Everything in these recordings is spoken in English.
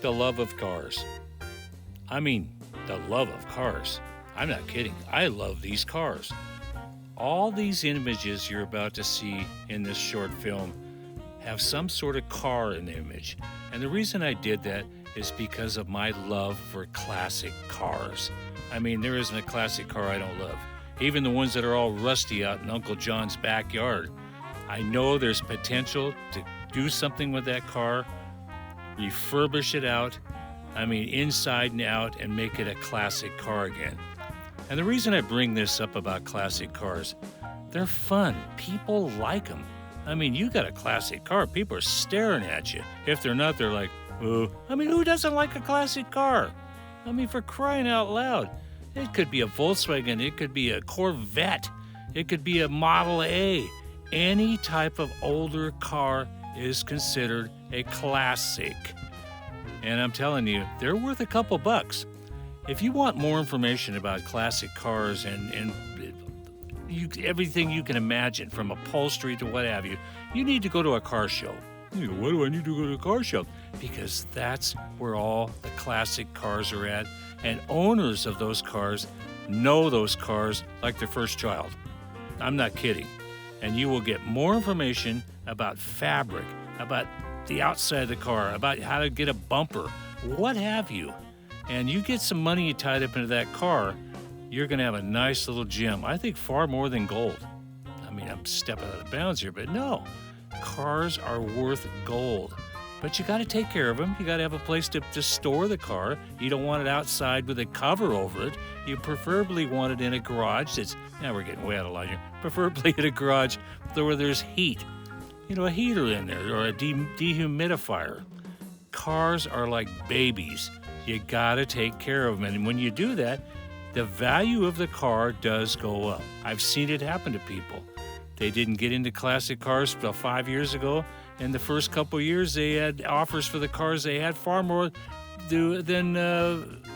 the love of cars. I mean, the love of cars. I'm not kidding. I love these cars. All these images you're about to see in this short film have some sort of car in the image. And the reason I did that is because of my love for classic cars. I mean, there isn't a classic car I don't love. Even the ones that are all rusty out in Uncle John's backyard. I know there's potential to do something with that car, refurbish it out, inside and out, and make it a classic car again. And the reason I bring this up about classic cars, they're fun. People like them. You got a classic car, people are staring at you. If they're not, they're like, oh. Who doesn't like a classic car? For crying out loud. It could be a Volkswagen, it could be a Corvette, it could be a Model A. Any type of older car is considered a classic. And I'm telling you, they're worth a couple bucks. If you want more information about classic cars and everything you can imagine, from upholstery to what have you, you need to go to a car show. You go, why do I need to go to a car show? Because that's where all the classic cars are at, and owners of those cars know those cars like their first child. I'm not kidding. And you will get more information about fabric, about the outside of the car, about how to get a bumper, what have you. And you get some money tied up into that car, you're going to have a nice little gem. I think far more than gold. I'm stepping out of bounds here, but no. Cars are worth gold. But you got to take care of them. You got to have a place to store the car. You don't want it outside with a cover over it. You preferably want it in a garage now we're getting way out of line here. Preferably in a garage where there's heat. A heater in there or a dehumidifier. Cars are like babies. You got to take care of them. And when you do that, the value of the car does go up. I've seen it happen to people. They didn't get into classic cars about 5 years ago. In the first couple of years, they had offers for the cars they had far more than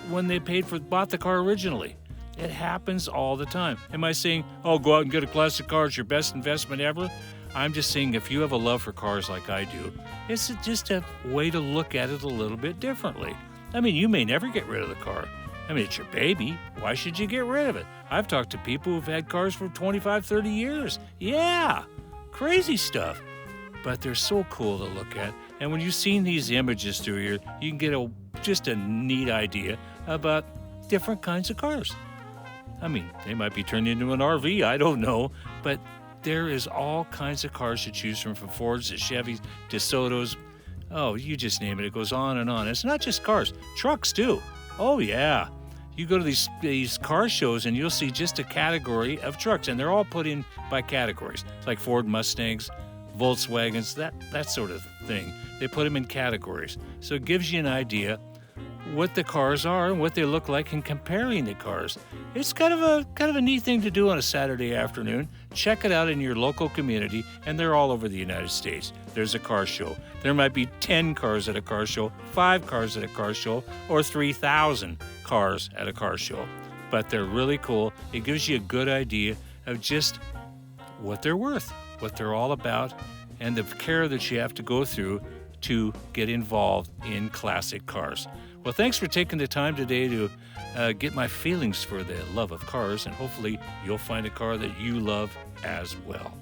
when they bought the car originally. It happens all the time. Am I saying, go out and get a classic car, it's your best investment ever? I'm just saying, if you have a love for cars like I do, it's just a way to look at it a little bit differently. You may never get rid of the car. It's your baby. Why should you get rid of it? I've talked to people who've had cars for 25, 30 years. Yeah, crazy stuff. But they're so cool to look at. And when you've seen these images through here, you can get just a neat idea about different kinds of cars. They might be turned into an RV, I don't know. But there is all kinds of cars to choose from Fords to Chevys to Sotos. Oh, you just name it. It goes on and on. It's not just cars. Trucks, too. Oh, yeah. You go to these car shows and you'll see just a category of trucks, and they're all put in by categories. It's like Ford Mustangs, Volkswagens, that sort of thing. They put them in categories. So it gives you an idea what the cars are and what they look like in comparing the cars. It's kind of a neat thing to do on a Saturday afternoon. Check it out in your local community, and they're all over the United States. There's a car show. There might be 10 cars at a car show, 5 cars at a car show, or 3,000 cars at a car show. But they're really cool. It gives you a good idea of just what they're worth, what they're all about, and the care that you have to go through to get involved in classic cars. Well, thanks for taking the time today to get my feelings for the love of cars, and hopefully you'll find a car that you love as well.